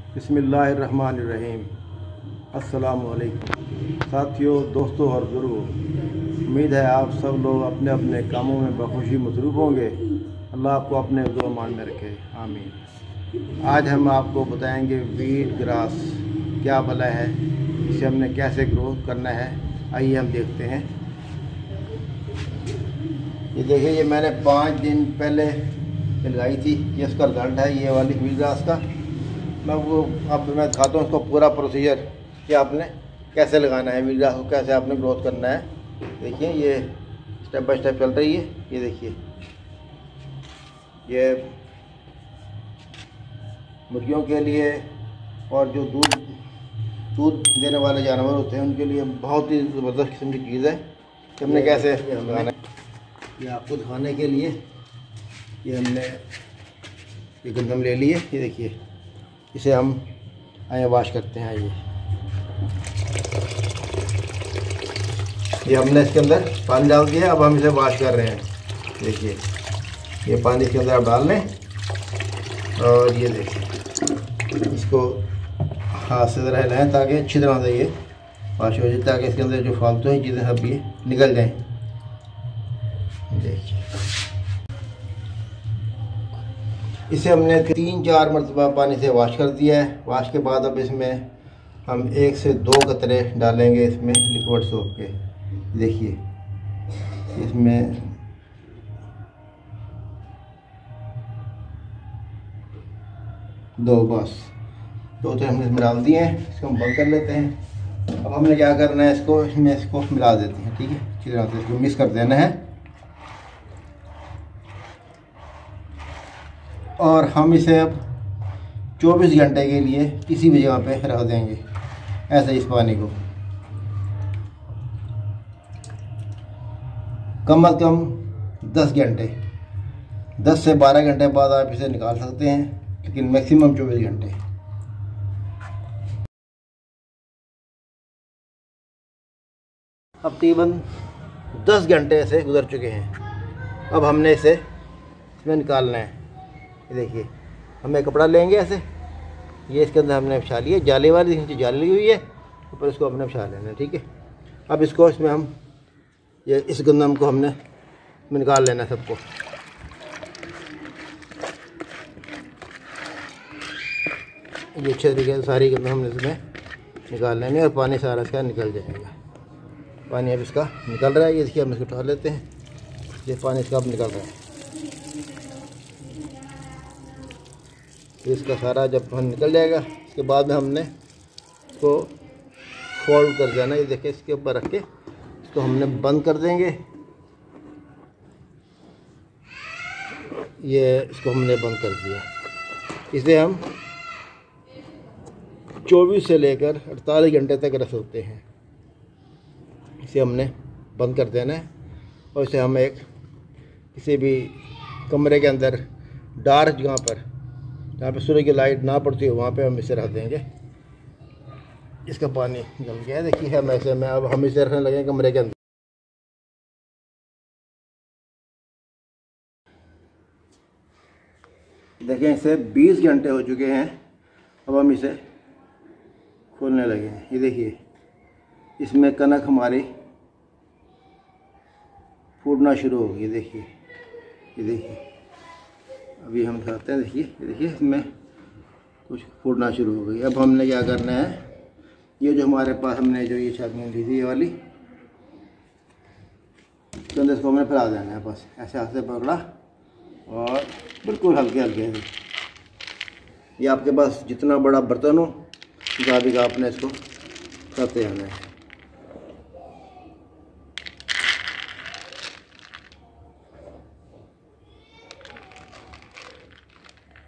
बिस्मिल्लाहिर्रहमानिर्रहीम। अस्सलामुअलैकुम साथियों, दोस्तों और बुजुर्गों, उम्मीद है आप सब लोग अपने अपने कामों में बखुशी मसरूफ़ होंगे। अल्लाह आपको अपने मान में रखे, आमीन। आज हम आपको बताएंगे वीट ग्रास क्या भला है, इसे हमने कैसे ग्रो करना है। आइए हम देखते हैं। ये देखिए, ये मैंने 5 दिन पहले लगाई थी। ये उसका रिजल्ट है, ये वाली वीट ग्रास का। मैं दिखाता हूँ उसको पूरा प्रोसीजर कि आपने कैसे लगाना है, वीट ग्रास को कैसे आपने ग्रोथ करना है। देखिए, ये स्टेप बाय स्टेप चल रही है। ये देखिए, ये मुर्गियों के लिए और जो दूध देने वाले जानवर होते हैं उनके लिए बहुत ही ज़बरदस्त किस्म की चीज़ है कि हमने कैसे लगाना है। ये आपको दिखाने के लिए ये हमने ये गंदम ले लिए। ये देखिए, इसे हम आए वाश करते हैं। ये हमने इसके अंदर पानी डाल दिया, अब हम इसे वाश कर रहे हैं। देखिए, ये पानी इसके अंदर आप डाल लें और ये देखिए, इसको हाथ से ज़रा हिलाएं ताकि अच्छी तरह से ये वाश हो जाए, ताकि इसके अंदर जो फालतू है चीज़ें सब ये निकल जाएं। देखिए, इसे हमने 3-4 मरतबा पानी से वाश कर दिया है। वाश के बाद अब इसमें हम 1 से 2 कतरे डालेंगे इसमें लिक्विड सोप के। देखिए, इसमें बस 2 तो हमने इसमें डाल दिए हैं। इसको हम बंद कर लेते हैं। अब हमने क्या करना है, इसको मिला देते हैं। ठीक है, अच्छी तरह से इसको मिक्स कर देना है और हम इसे अब 24 घंटे के लिए किसी भी जगह पे रख देंगे। ऐसे इस पानी को कम अज़ कम 10 घंटे, 10 से 12 घंटे बाद आप इसे निकाल सकते हैं, लेकिन मैक्सिमम 24 घंटे। अब तकरीबन 10 घंटे से गुजर चुके हैं। अब हमने इसे इसमें निकालना है। ये देखिए, हम एक कपड़ा लेंगे ऐसे, ये इसके अंदर हमने बिछा लिया, जाली वाली नीचे जाली लगी हुई है, ऊपर इसको हमने बिछा लेना है। ठीक है, अब इसको इसमें हम ये इस गंदम को हमने निकाल लेना है सबको। ये अच्छे तरीके से सारी गंदम हमने इसमें निकाल लेंगे और पानी सारा इसका निकल जाएगा। पानी अब इसका निकल रहा है। ये देखिए, हम इसको उठा लेते हैं। ये पानी इसका अब निकल रहा है। इसका सारा जब निकल जाएगा, इसके बाद में हमने इसको फोल्ड कर देना। ये देखिए, इसके ऊपर रख के इसको हमने बंद कर देंगे। ये इसको हमने बंद कर दिया। इसे हम 24 से लेकर 48 घंटे तक रख सकते हैं। इसे हमने बंद कर देना है और इसे हम एक किसी भी कमरे के अंदर डार्क जगह पर, जहाँ पे सूर्य की लाइट ना पड़ती हो, वहाँ पे हम इसे रख देंगे। इसका पानी जम गया। देखिए, हम ऐसे में अब हम इसे रखने लगे कमरे के अंदर। देखें, इसे 20 घंटे हो चुके हैं। अब हम इसे खोलने लगे हैं। ये देखिए, इसमें कनक हमारी फूटना शुरू हो गई। देखिए, ये देखिए, अभी हम दिखाते हैं। देखिए, ये देखिए, इसमें कुछ फूटना शुरू हो गई। अब हमने क्या करना है, ये जो हमारे पास हमने जो ये छागनी ली थी, ये वाली, तो अंदर इसको हमने फैला देना है। बस ऐसे हाथ से पकड़ा और बिल्कुल हल्के हल्के से। ये आपके पास जितना बड़ा बर्तन हो, मुताबिक आपने इसको करते जाना है।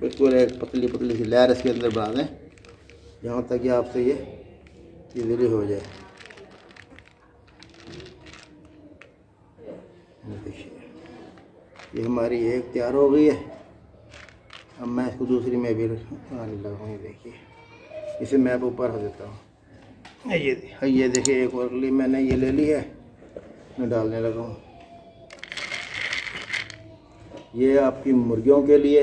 बिल्कुल एक पतली पतली सी लहर इसके अंदर बना दें, यहाँ तक कि आपसे ये इजीली हो जाए। देखिए, ये हमारी एक तैयार हो गई है। अब मैं इसको दूसरी में भी आने लगा हूँ। ये देखिए, इसे मैं अब ऊपर रख देता हूँ। ये देखिए, एक और मैंने ये ले ली है, मैं डालने लगा हूँ। ये आपकी मुर्गियों के लिए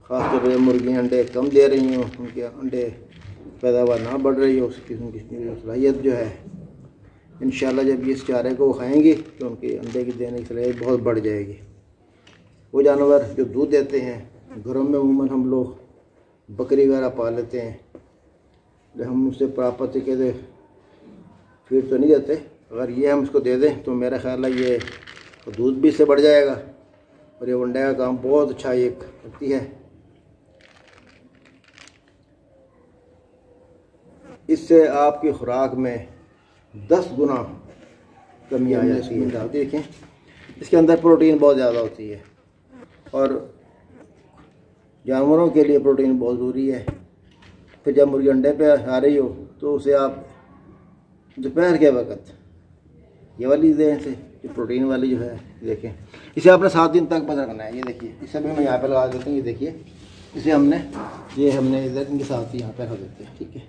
ख़ासतौर पर मुर्गियाँ अंडे कम दे रही हों, उनके अंडे पैदावार ना बढ़ रही हो, उसकी सलाहियत जो है इंशाल्लाह जब इस चारे को खाएंगी तो उनके अंडे की देने की सलाहियत बहुत बढ़ जाएगी। वो जानवर जो दूध देते हैं, घरों में उमूमन हम लोग बकरी वगैरह पाल लेते हैं, जब हम उससे प्राप्त तरीके से फीड तो नहीं देते, अगर ये हम उसको दे दें तो मेरा ख्याल है ये दूध भी इससे बढ़ जाएगा और ये अंडे का काम बहुत अच्छा ये करती है। इससे आपकी खुराक में 10 गुना कमी आ जाती है। देखें इसके अंदर प्रोटीन बहुत ज़्यादा होती है और जानवरों के लिए प्रोटीन बहुत ज़रूरी है। फिर जब मुर्गी अंडे पे आ रही हो तो उसे आप दोपहर के वक़्त ये वाली दें से जो प्रोटीन वाली जो है, देखें इसे आपने 7 दिन तक बंद रखना है। ये देखिए इसे भी मैं यहाँ पे लगा देता हूँ। ये देखिए इसे हमने इधर इनके साथ ही यहाँ पे रख देते हैं, ठीक है।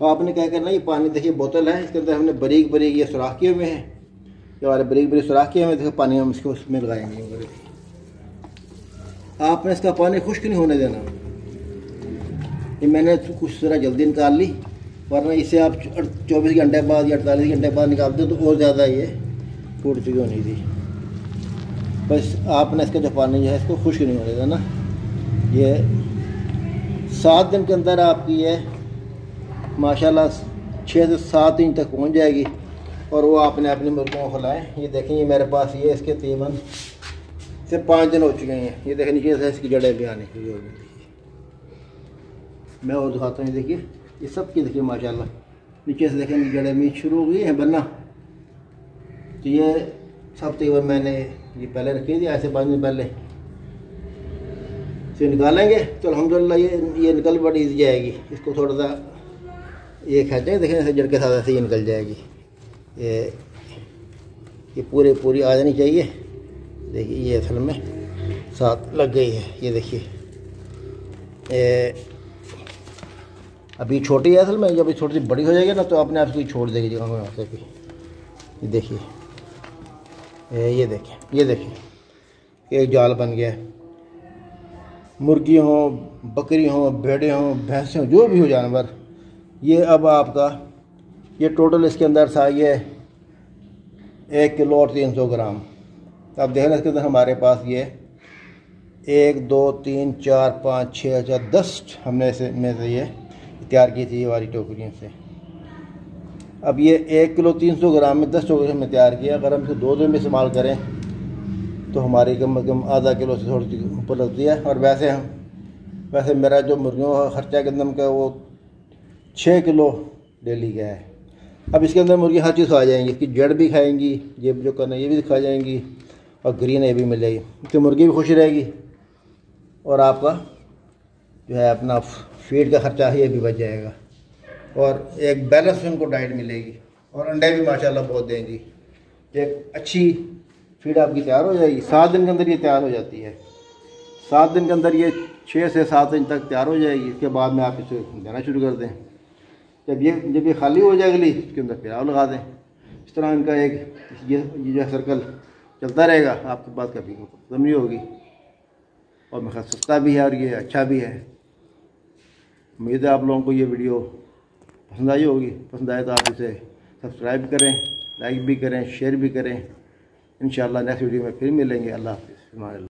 तो आपने क्या करना है, ये पानी देखिए बोतल है, इसके अंदर हमने बारीक बारीक ये सुराख किए हुए हैं, ये वाले बारीक बारीक सुराख किए हुए हैं। देखो पानी हम इसको उसमें लगाएंगे। आपने इसका पानी खुश्क नहीं होने देना। ये मैंने कुछ ज़रा जल्दी निकाल ली, वरना इसे आप 24 घंटे बाद या 48 घंटे बाद निकालते तो और ज़्यादा ये फूट चुकी होनी थी। बस आपने इसका जो पानी जो है इसको खुश्क नहीं होने देना। ये 7 दिन के अंदर आपकी ये माशाल्लाह 6 से 7 इंच तक पहुंच जाएगी और वो आपने अपनी मुर्गियों को खिलाएं। ये देखें ये मेरे पास ये इसके तकरीबन से 5 दिन हो चुके हैं। ये देखें नीचे से इसकी जड़ें भी आने की होगी। मैं और दिखाता हूँ। देखिए ये सब की देखिए माशाल्लाह नीचे से देखें जड़ें भी शुरू हो गई हैं बनना। तो ये सब तकरीबन मैंने ये पहले रखी थी, ऐसे 5 दिन पहले से निकालेंगे तो अल्हम्दुलिल्लाह ये निकल बड़ी ईजी जाएगी। इसको थोड़ा सा ये खींचेंगे, देखें ऐसे जड़ के साथ ऐसे ही निकल जाएगी। ये पूरी आ जानी चाहिए। देखिए ये असल में साथ लग गई है। ये देखिए अभी छोटी है असल में, जब थोड़ी सी बड़ी हो जाएगी ना तो अपने आप से छोड़ देगी जगह में वहाँ से भी। ये देखिए ये देखिए एक जाल बन गया है। मुर्गी हो, बकरी हो, भेड़ें हो, भैंसें हो, जो भी हो जानवर, ये अब आपका ये टोटल इसके अंदर था ये 1 किलो और 300 ग्राम। तो आप देख रहे हैं इसके अंदर हमारे पास ये 1 2 3 4 5 6 4 10 हमने इसे में से ये तैयार की थी ये वाली टोकरियों से। अब ये 1 किलो 300 ग्राम में 10 टोकरी हमने तैयार किया। अगर हम इसे 2 दिन में इस्तेमाल करें तो हमारी कम से कम आधा किलो से थोड़ी सी ऊपर लगती है। और वैसे मेरा जो मुर्गियों का खर्चा गंदम का वो 6 किलो डेली का है। अब इसके अंदर मुर्गी हर चीज़ खा जाएंगी, इसकी जड़ भी खाएंगी, ये जो करना ये भी खा जाएंगी और ग्रीन ये भी मिल जाएगी। इसकी मुर्गी भी खुश रहेगी और आपका जो है अपना फीड का खर्चा है ये भी बच जाएगा और एक बैलेंस उनको डाइट मिलेगी और अंडे भी माशाल्लाह बहुत देंगी। एक अच्छी फीड आपकी तैयार हो जाएगी। 7 दिन के अंदर ये तैयार हो जाती है। 7 दिन के अंदर ये 6 से 7 इंच तक तैयार हो जाएगी। इसके बाद में आप इसे देना शुरू कर दें। जब ये खाली हो जाएगी इसके अंदर फिर आप लगा दें। इस तरह इनका एक ये जो सर्कल चलता रहेगा, आपके पास कभी खत्म नहीं होगी और मेरा सस्ता भी है और ये अच्छा भी है। उम्मीद है आप लोगों को ये वीडियो पसंद आई होगी। पसंद आए तो आप इसे सब्सक्राइब करें, लाइक भी करें, शेयर भी करें। इंशाअल्लाह नेक्स्ट वीडियो में फिर मिलेंगे। अल्लाह हाफ़िज़।